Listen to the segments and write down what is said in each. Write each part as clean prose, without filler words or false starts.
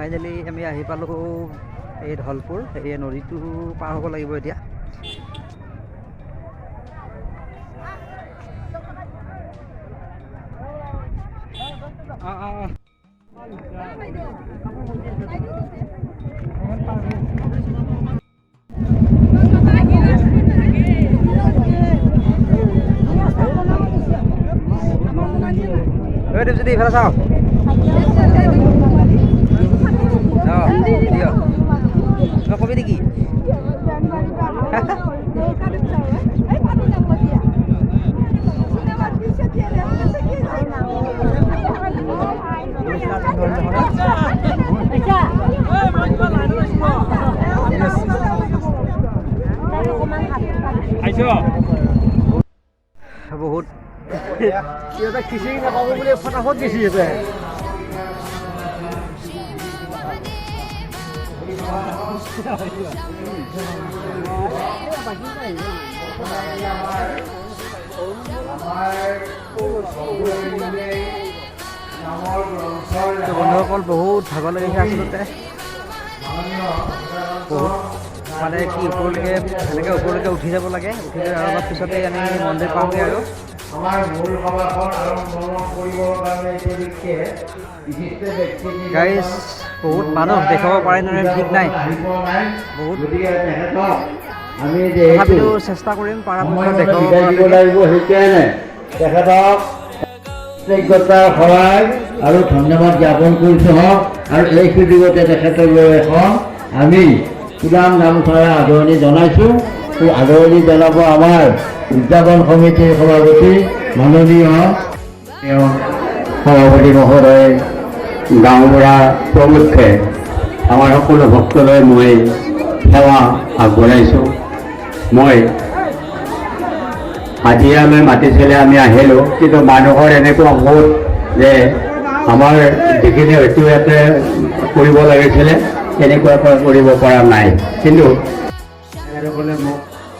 Finally আমি আহি পালোঁ এই ধলপুৰ। এই নদীটো পাৰ হ'ব লাগিব এতিয়া। যদি ইফালে চাওঁ কবি নেকি বহুত খিচিৰি নাপাব বুলি ফটাফট গেছি আছে বন্ধুসকল বহুত ভাগৰ লাগিছে আচলতে বহুত মানে কি ওপৰলৈকে এনেকৈ ওপৰলৈকে উঠি যাব লাগে উঠি আৰু অলপ পিছতে আমি মন্দিৰ পাওঁগৈ আৰু গাইজ বহুত মানুহ দেখাব পাৰে নে ঠিক নাই বহুত তথাপিও চেষ্টা কৰিম পৰাপক্ষত দেখাব তেখেতক কৃতজ্ঞতাৰ সহায় আৰু ধন্যবাদ জ্ঞাপন কৰিছোঁ আৰু এই সুযোগতে তেখেতলৈ এখন আমি সুদাম গামোচাৰে আদৰণি জনাইছোঁ। এই আদৰণি জনাব আমাৰ উদযাপন সমিতিৰ সভাপতি মাননীয় সভাপতি মহোদয় গাঁওবুঢ়া প্ৰমুখ্যে আমাৰ সকলো ভক্তলৈ মই সেৱা আগবঢ়াইছোঁ। মই হাজিৰালৈ মাতিছিলে আমি আহিলোঁ, কিন্তু মানুহৰ এনেকুৱা বহুত যে আমাৰ যিখিনি হয়তো ইয়াতে কৰিব লাগিছিলে তেনেকুৱাকৈ কৰিব পৰা নাই, কিন্তু তেখেতসকলে মোক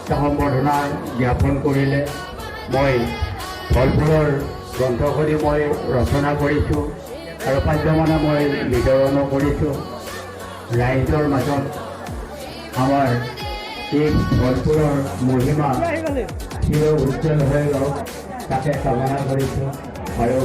সম্বৰ্ধনা জ্ঞাপন কৰিলে। মই ধলপুৰৰ গ্ৰন্থখনি মই ৰচনা কৰিছোঁ আৰু পাঠ্যমানে মই বিতৰণো কৰিছোঁ। ৰাইজৰ মাজত আমাৰ এই ধলপুৰৰ মহিমা চিৰ উজ্জ্বল হৈ লওক তাকে কামনা কৰিছোঁ আৰু